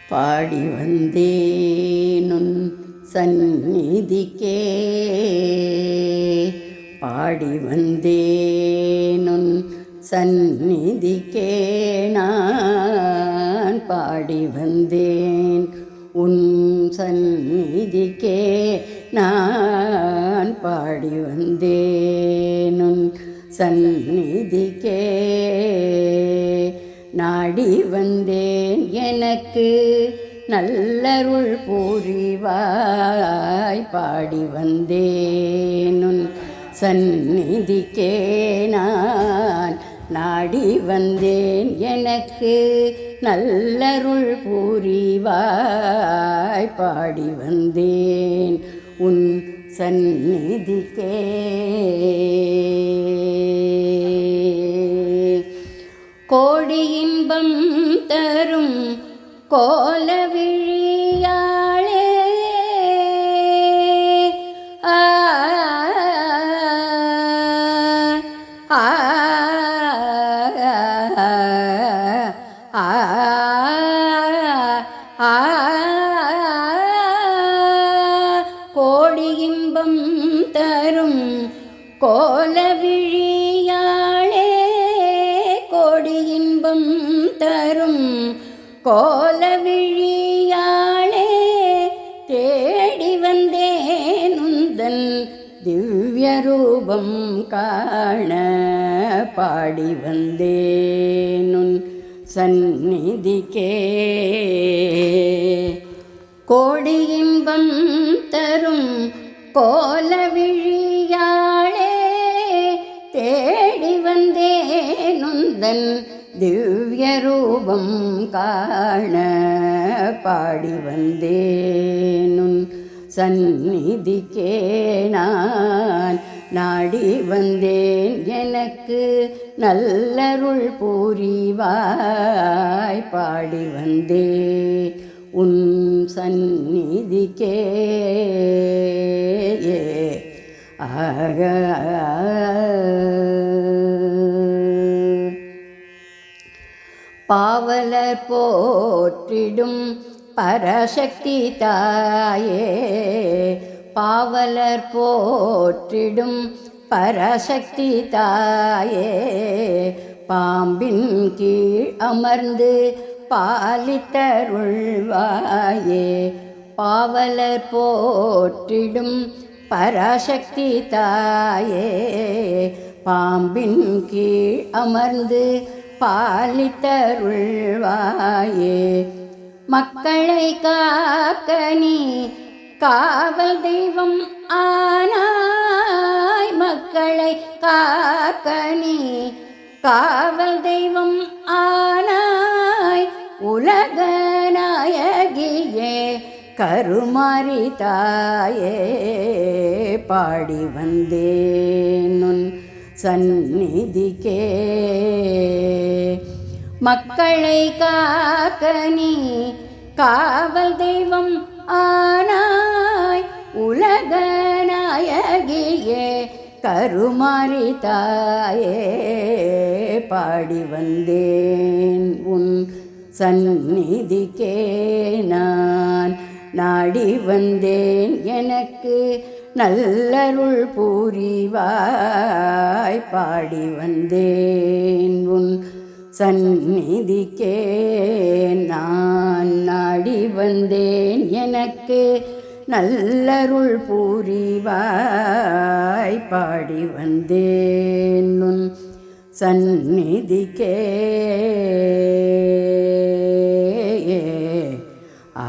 பாடி வந்தேனுன் சந்நிதிக்கே, பாடி வந்தேனுன் சந்நிதிக்கே, நான் பாடி வந்தேன் உன் சந்நிதிக்கே, நான் பாடி வந்தேனுன் சந்நிதிக்கே, நாடி வந்தேன் எனக்கு நல்லருள் புரிவாய், பாடி வந்தேனுன் சந்நிதிக்கே, நான் நாடி வந்தேன் எனக்கு நல்லருள் புரிவாய், பாடி வந்தேன் உன் சந்நிதிக்கே. கோடி இன்பம் தரும் கோலவிழியாளே, ஆ ஆ ஆ ஆ, கோடி இன்பம் தரும் கோலவிழியாளே, கோடி இன்பம் தரும் கோலவிழியாளே, தேடி வந்தேன் உந்தன் திவ்ய ரூபம் காண, பாடி வந்தேன் உன் சந்நிதிக்கே. கோடி இன்பம் தரும் கோலவிழியாளே, தேடி வந்தேன் உந்தன் திவ்ய ரூபம் காண, பாடி வந்தேன் உன் சந்நிதிக்கே, நான் நாடி வந்தேன் எனக்கு நல்லருள் புரிவாய், பாடி வந்தேன் உன் சந்நிதிக்கே. ஆக பாவலர் போற்றிடும் பரசக்தி தாயே, பாவலர் போற்றிடும் பரசக்தி தாயே, பாம்பின் கீழ் அமர்ந்து பாலித்தருள்வாயே, பாவலர் போற்றிடும் பராசக்தி தாயே, பாம்பின் கீழ் அமர்ந்து பாலித்தருள்வாயே, மக்களை காக்க நீ காவல் தெய்வம் ஆனாய், மக்களை காக்க நீ காவல் தெய்வம் ஆனாய், உலக நாயகியே கருமாரி தாயே, பாடி வந்தேன் உன் சந்நிதிக்கே. மக்களை காக்க நீ காவல் தெய்வம் ஆனாய், உலக நாயகியே கருமாரி தாயே, பாடி வந்தேன் உன் சந்நிதிக்கே, நான் நாடி வந்தேன் எனக்கு நல்லருள் புரிவாய், பாடி வந்தேன் உன் சந்நிதிக்கே, நான் நாடி வந்தேன் எனக்கு நல்லருள் புரிவாய், பாடி வந்தேன் உன் சந்நிதிக்கே. ஆ